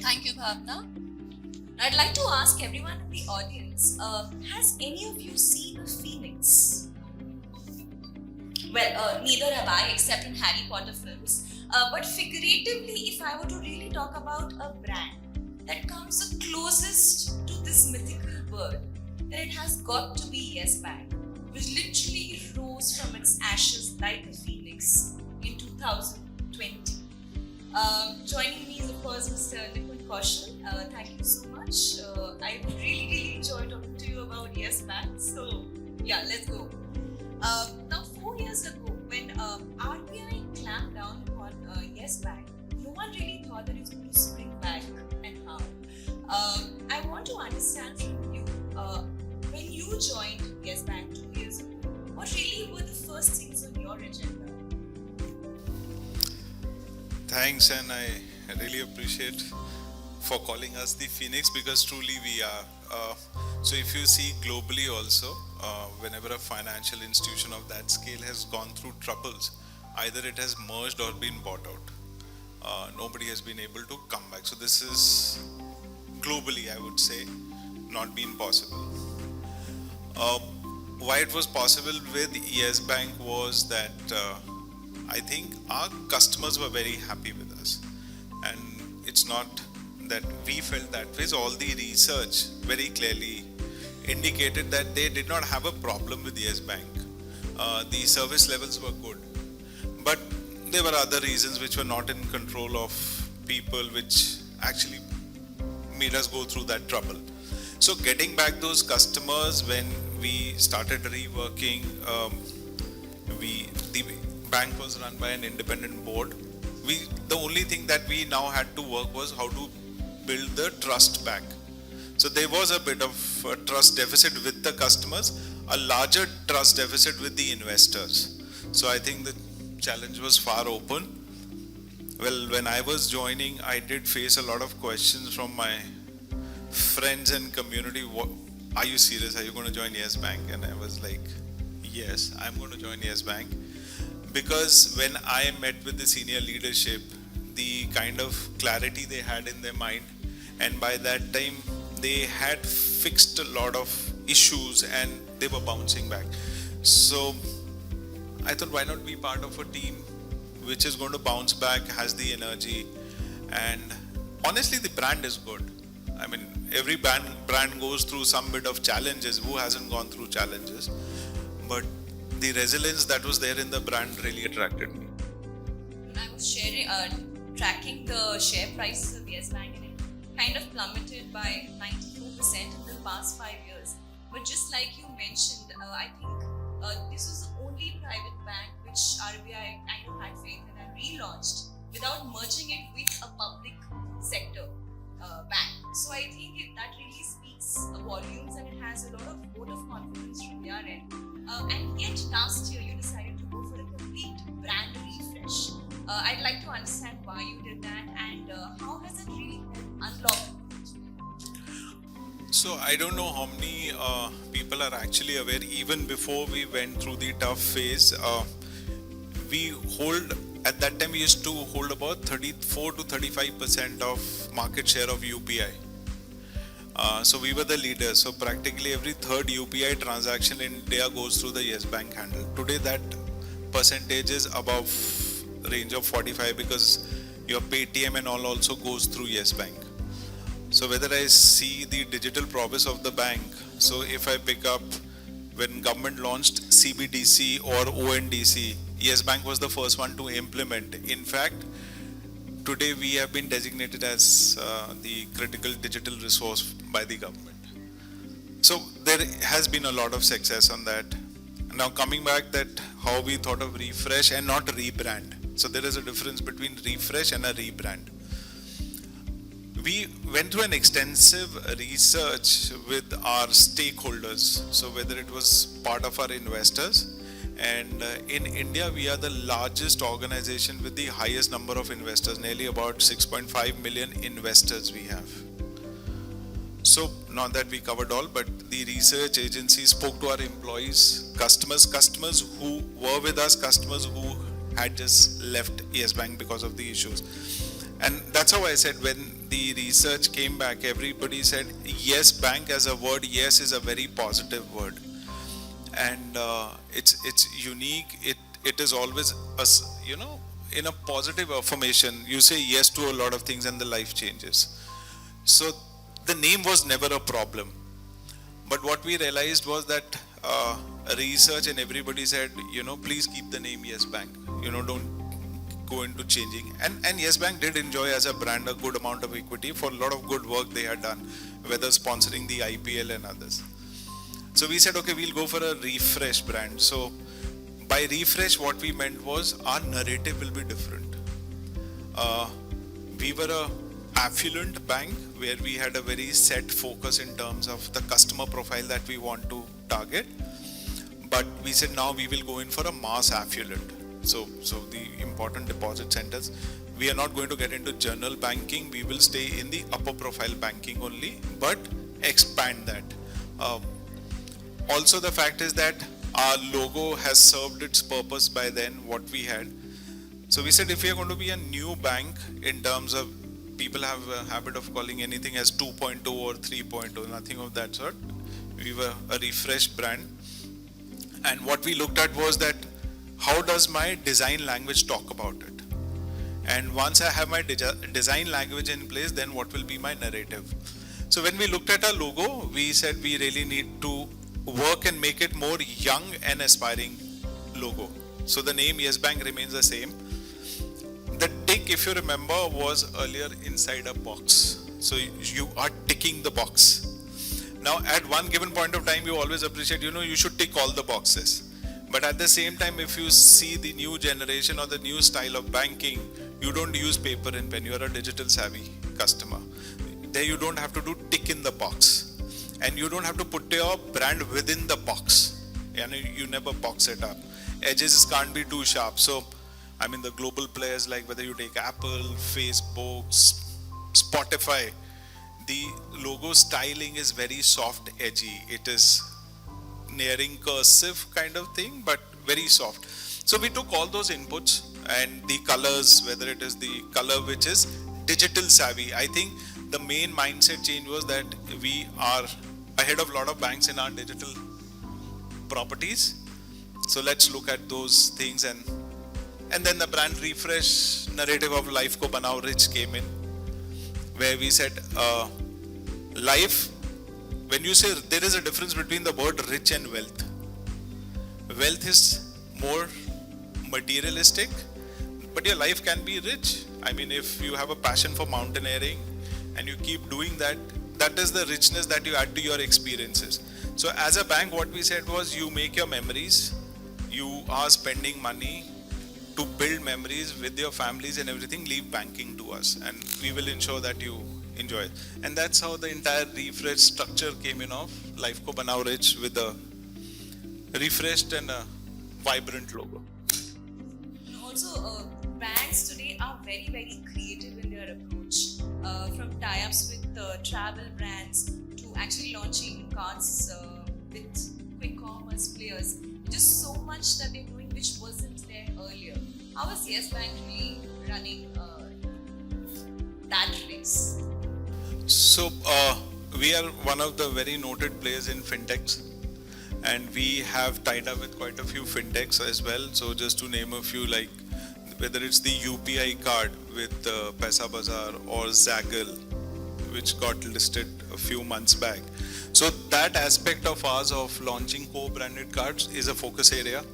Thank you, Bhavna. I'd like to ask everyone in the audience, has any of you seen a phoenix? Well, neither have I, except in Harry Potter films. But figuratively, if I were to really talk about a brand that comes the closest to this mythical bird, then it has got to be Yes Bank, which literally rose from its ashes like a phoenix in 2020. Joining me is, of course, Mr. Nipun Kaushal. Thank you so much. I really enjoyed talking to you about Yes Bank. So, yeah, let's go. Now, 4 years ago, when RBI clamped down upon Yes Bank, no one really thought that it was going to spring back and how. I want to understand from you, when you joined Yes Bank 2 years ago, what really were the first things on your agenda? Thanks, and I really appreciate for calling us the Phoenix because truly we are. So, if you see globally also, whenever a financial institution of that scale has gone through troubles, either it has merged or been bought out. Nobody has been able to come back. So, this is globally, I would say, not been possible. Uh, why it was possible with Yes Bank was that I think our customers were very happy with us, and it's not that we felt that way. So all the research very clearly indicated that they did not have a problem with Yes Bank. The service levels were good, but there were other reasons which were not in control of people, which actually made us go through that trouble. So getting back those customers when we started reworking, the bank was run by an independent board. The only thing that we now had to work was how to build the trust back. So there was a bit of a trust deficit with the customers, a larger trust deficit with the investors. So I think the challenge was far open. Well, when I was joining, I did face a lot of questions from my friends and community. Are you serious? Are you going to join Yes Bank? And I was like, yes, I'm going to join Yes Bank. Because when I met with the senior leadership, the kind of clarity they had in their mind, and by that time they had fixed a lot of issues and they were bouncing back. So I thought, why not be part of a team which is going to bounce back, has the energy, and honestly, the brand is good. I mean, every brand goes through some bit of challenges. Who hasn't gone through challenges? But the resilience that was there in the brand really attracted me. When I was tracking the share prices of Yes Bank, and it kind of plummeted by 94% in the past 5 years. But just like you mentioned, I think this was the only private bank which RBI kind of had faith in and relaunched without merging it with a public sector bank. So I think that really speaks volumes, and it has a lot of vote of confidence from their end. And yet last year you decided to go for a complete brand refresh. I'd like to understand why you did that, and how has it really helped unlock growth? So I don't know how many people are actually aware. Even before we went through the tough phase, we hold at that time we used to hold about 34 to 35% of market share of UPI. So we were the leaders. So practically every third UPI transaction in India goes through the Yes Bank handle. Today that percentage is above range of 45 because your Paytm and all also goes through Yes Bank. So whether I see the digital prowess of the bank, so if I pick up when government launched CBDC or ONDC, Yes Bank was the first one to implement. In fact, today we have been designated as the critical digital resource by the government. So there has been a lot of success on that. Now coming back that how we thought of refresh and not rebrand. So there is a difference between refresh and a rebrand. We went through an extensive research with our stakeholders. So whether it was part of our investors, and in India we are the largest organization with the highest number of investors, nearly about 6.5 million investors we have. So not that we covered all, but the research agency spoke to our employees, customers who were with us, customers who had just left Yes Bank because of the issues. And that's how I said when the research came back, everybody said yes bank as a word, yes is a very positive word, and it's unique. It is always in a positive affirmation. You say yes to a lot of things and the life changes. So the name was never a problem. But what we realized was that research and everybody said, please keep the name Yes Bank. Don't go into changing. And Yes Bank did enjoy as a brand a good amount of equity for a lot of good work they had done, whether sponsoring the IPL and others. So we said, okay, we'll go for a refresh brand. So by refresh, what we meant was our narrative will be different. We were a affluent bank where we had a very set focus in terms of the customer profile that we want to target. But we said now we will go in for a mass affluent. So the important deposit centers, we are not going to get into general banking. We will stay in the upper profile banking only, but expand that. Also, the fact is that our logo has served its purpose by then, what we had. So we said if we are going to be a new bank in terms of, people have a habit of calling anything as 2.0 or 3.0, nothing of that sort. We were a refreshed brand. And what we looked at was that how does my design language talk about it? And once I have my design language in place, then what will be my narrative? So when we looked at our logo, we said we really need to work and make it more young and aspiring logo. So the name Yes Bank remains the same. The tick, if you remember, was earlier inside a box. So you are ticking the box. Now at one given point of time, you always appreciate, you should tick all the boxes. But at the same time, if you see the new generation or the new style of banking, you don't use paper and pen. You are a digital savvy customer. There you don't have to do tick in the box. And you don't have to put your brand within the box. And you never box it up. Edges can't be too sharp. So, the global players, like whether you take Apple, Facebook, Spotify, the logo styling is very soft, edgy. It is nearing cursive kind of thing, but very soft. So we took all those inputs and the colors, whether it is the color which is digital savvy. I think the main mindset change was that we are ahead of a lot of banks in our digital properties. So let's look at those things, and then the brand refresh narrative of Life Ko Banao Rich came in, where we said life, when you say there is a difference between the word rich and wealth. Wealth is more materialistic, but your life can be rich. If you have a passion for mountaineering and you keep doing that, that is the richness that you add to your experiences. So as a bank, what we said was you make your memories, you are spending money to build memories with your families and everything, leave banking to us and we will ensure that you enjoy it. And that's how the entire refresh structure came in of Life Ko Banao Rich, with a refreshed and a vibrant logo. Also, brands today are very, very creative in their approach. From tie-ups with travel brands to actually launching cards with quick commerce players. Just so much that they're doing which wasn't there earlier. How is Yes Bank really running that race? So we are one of the very noted players in fintechs, and we have tied up with quite a few fintechs as well. So just to name a few, like whether it's the UPI card with Paisa Bazaar or Zaggle, which got listed a few months back. So that aspect of ours of launching co-branded cards is a focus area.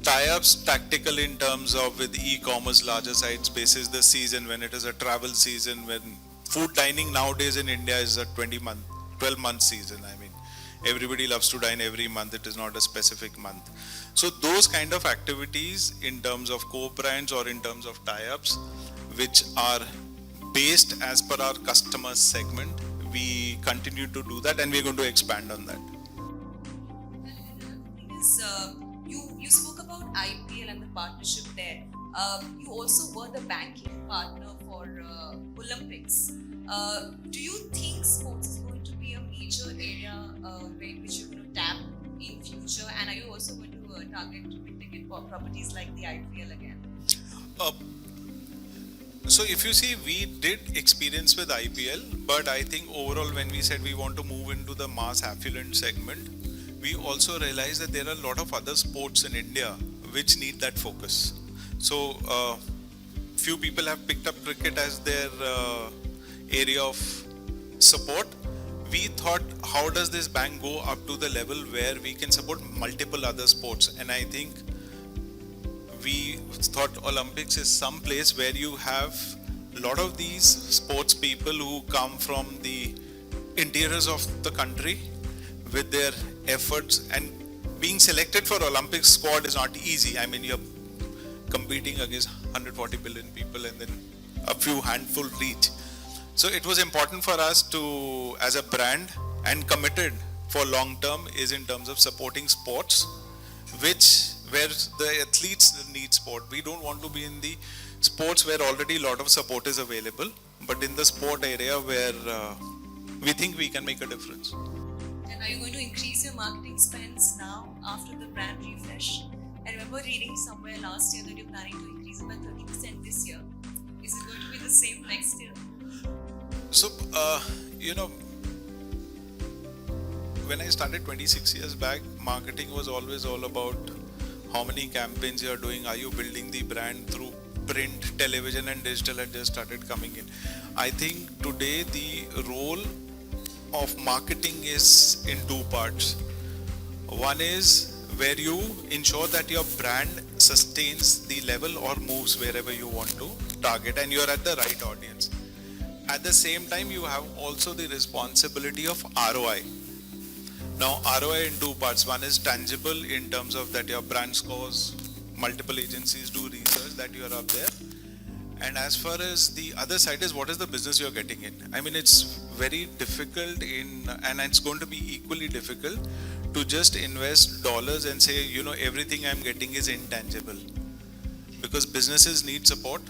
Tie-ups tactical in terms of with e-commerce larger sites basis the season, when it is a travel season, when food dining nowadays in India is a 12-month season. Everybody loves to dine every month. It is not a specific month. So those kind of activities in terms of co-brands or in terms of tie-ups, which are based as per our customer segment, we continue to do that and we're going to expand on that. You spoke about IPL and the partnership there. You also were the banking partner for Olympics. Do you think sports is going to be a major area which you're going to tap in future? And are you also going to target big ticket properties like the IPL again? So if you see, we did experience with IPL, but I think overall when we said we want to move into the mass affluent segment, we also realized that there are a lot of other sports in India which need that focus. So few people have picked up cricket as their area of support. We thought, how does this bank go up to the level where we can support multiple other sports? And I think we thought Olympics is some place where you have a lot of these sports people who come from the interiors of the country with their efforts, and being selected for Olympic squad is not easy. I mean, you're competing against 140 billion people and then a few handful reach. So it was important for us to, as a brand, and committed for long term, is in terms of supporting sports where the athletes need sport. We don't want to be in the sports where already a lot of support is available, but in the sport area where we think we can make a difference. And are you going to increase your marketing spends now after the brand refresh? I remember reading somewhere last year that you're planning to increase it by 30% this year. Is it going to be the same next year? So, when I started 26 years back, marketing was always all about how many campaigns you are doing. Are you building the brand through print, television, and digital had just started coming in. I think today the role of marketing is in two parts. One is where you ensure that your brand sustains the level or moves wherever you want to target, and you're at the right audience. At the same time, you have also the responsibility of ROI. Now, ROI in two parts. One is tangible in terms of that your brand scores, multiple agencies do research that you are up there. And as far as the other side is, what is the business you're getting in? I mean, it's very difficult and it's going to be equally difficult to just invest dollars and say, everything I'm getting is intangible. Because businesses need support.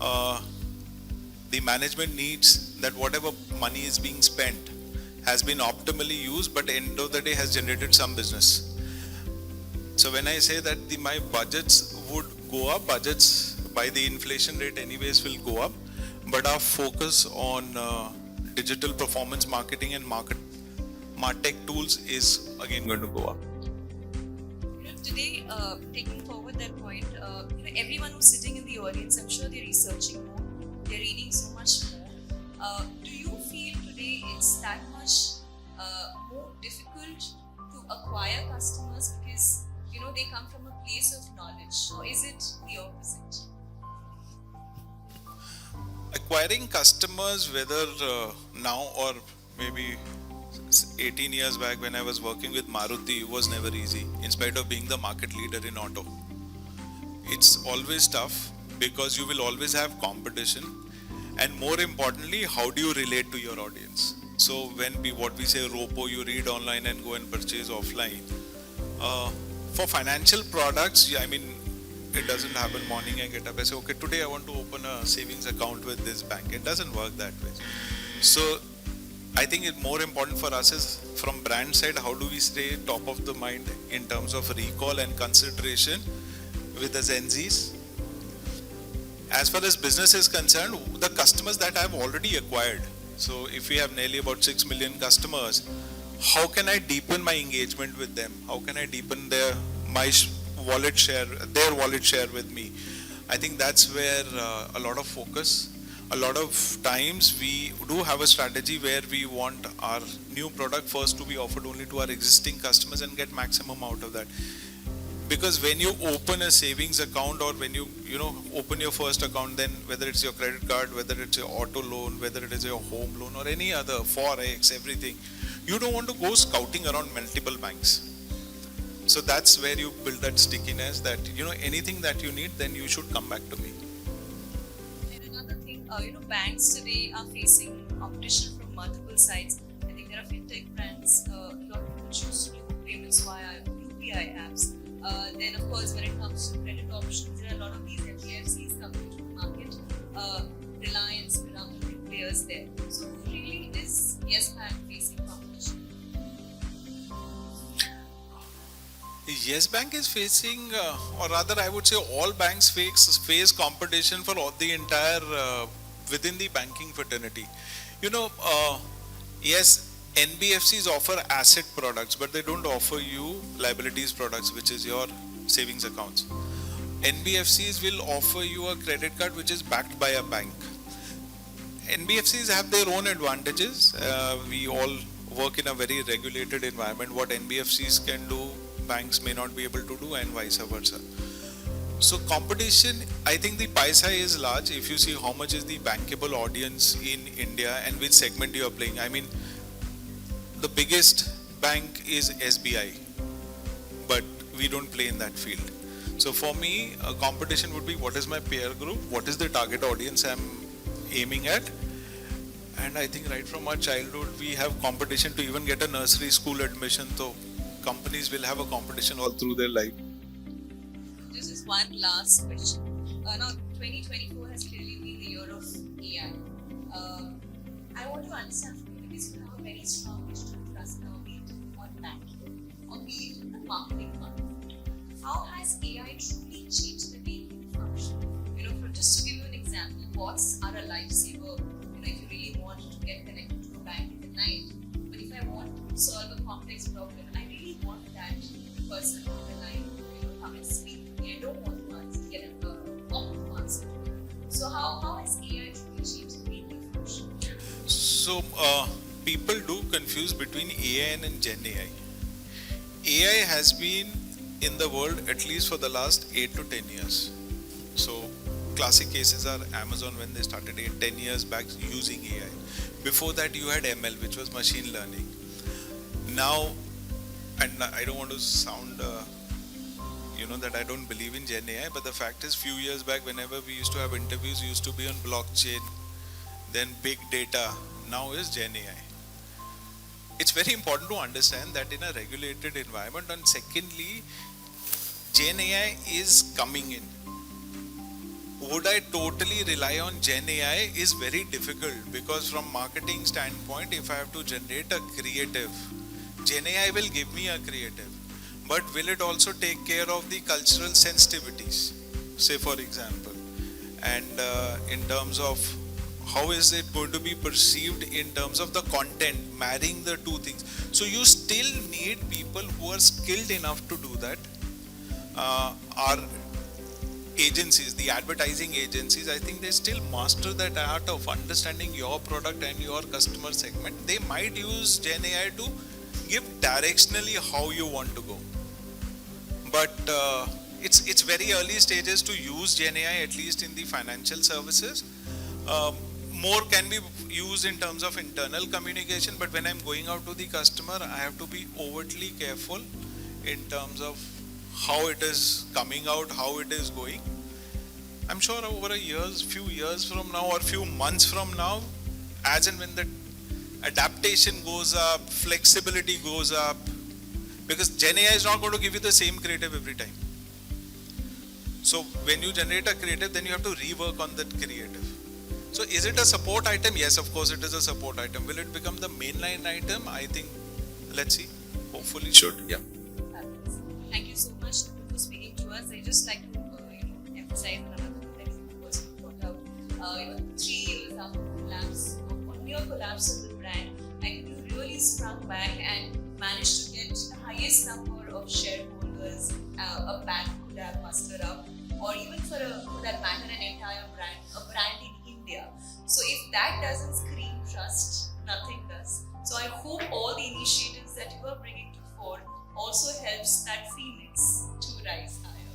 The management needs that whatever money is being spent has been optimally used, but end of the day has generated some business. So when I say that my budgets would go up, budgets by the inflation rate anyways will go up, but our focus on digital performance marketing and martech tools is again going to go up. Today, taking forward that point, everyone who's sitting in the audience, I'm sure they're researching more, they're reading so much more. Do you feel today it's that much more difficult to acquire customers because they come from a place of knowledge, or is it the opposite? Acquiring customers, whether now or maybe 18 years back when I was working with Maruti, was never easy, in spite of being the market leader in auto. It's always tough because you will always have competition, and more importantly, how do you relate to your audience? So what we say ROPO, you read online and go and purchase offline. For financial products, I mean, it doesn't happen morning I get up, I say, okay, today I want to open a savings account with this bank. It doesn't work that way. So I think it's more important for us is from brand side, how do we stay top of the mind in terms of recall and consideration with the Gen Zs. As far as business is concerned, the customers that I've already acquired, so if we have nearly about 6 million customers, how can I deepen my engagement with them? How can I deepen their wallet share with me? I think that's where a lot of focus. A lot of times we do have a strategy where we want our new product first to be offered only to our existing customers and get maximum out of that. Because when you open a savings account, or when you open your first account, then whether it's your credit card, whether it's your auto loan, whether it is your home loan or any other forex, everything, you don't want to go scouting around multiple banks. So that's where you build that stickiness that anything that you need, then you should come back to me. And another thing, banks today are facing competition from multiple sides. I think there are fintech brands, a lot of people choose to do payments via UPI apps. Then of course when it comes to credit options, there are a lot of these NBFCs coming to the market, Reliance, Pyramid players there. So who really is Yes Bank facing competition? Yes Bank is facing, or rather, I would say all banks face competition for all the entire within the banking fraternity. You know, yes, NBFCs offer asset products, but they don't offer you liabilities products, which is your savings accounts. NBFCs will offer you a credit card which is backed by a bank. NBFCs have their own advantages. We all work in a very regulated environment. What NBFCs can do, banks may not be able to do, and vice versa. So competition, I think the pie size is large. If you see how much is the bankable audience in India and which segment you are playing, I mean, the biggest bank is SBI, but we don't play in that field. So for me, a competition would be what is my peer group, what is the target audience I'm aiming at, and I think right from our childhood we have competition to even get a nursery school admission. So companies will have a competition all through their life. This is one last question. Now, 2024 has clearly been the year of AI. I want to understand from you because you have a very strong digital trust now, be it on banking or be it the marketing part. How has AI truly changed the way you function? Just to give you an example, bots are a lifesaver. If you really want to get connected to a bank in the night, but if I want to solve a complex problem, I really want that person on the line to come and speak to me. I don't want to get an awkward answer. So how has AI truly changed the way you function? So people do confuse between AI and Gen AI. AI has been in the world at least for the last 8 to 10 years. So classic cases are Amazon when they started 10 years back using AI. Before that you had ML, which was machine learning. Now, and I don't want to sound that I don't believe in Gen AI, but the fact is few years back whenever we used to have interviews, used to be on blockchain, then big data, now is Gen AI. It's very important to understand that in a regulated environment, and secondly, Gen AI is coming in. Would I totally rely on Gen AI is very difficult, because from marketing standpoint, if I have to generate a creative, Gen AI will give me a creative, but will it also take care of the cultural sensitivities, say for example, and in terms of how is it going to be perceived in terms of the content, marrying the two things. So you still need people who are skilled enough to do that. Our agencies, the advertising agencies, I think they still master that art of understanding your product and your customer segment. They might use Gen AI to give directionally how you want to go, but it's very early stages to use Gen AI, at least in the financial services. More can be used in terms of internal communication, but when I'm going out to the customer, I have to be overtly careful in terms of how it is coming out, how it is going. I'm sure over few years from now or few months from now, as and when the adaptation goes up, flexibility goes up, because Gen AI is not going to give you the same creative every time. So when you generate a creative, then you have to rework on that creative. So is it a support item? Yes, of course it is a support item. Will it become the mainline item? I think, let's see. Hopefully should. Yeah. Thank you so much for speaking to us. I just like to emphasize another thing that you also brought out. 3 years after the collapse, near collapse of the brand, I think you really sprung back and managed to get the highest number of shareholders a bank could have mustered up, or even for that matter, an entire brand, a brand in India. So if that doesn't scream trust, nothing does. So I hope all the initiatives that you are bringing to fore also helps that phoenix to rise higher.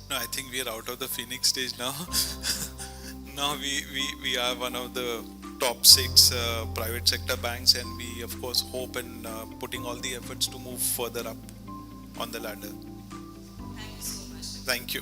No, I think we are out of the phoenix stage now. Now we are one of the top 6 private sector banks, and we of course hope and putting all the efforts to move further up on the ladder. Thank you so much. Thank you.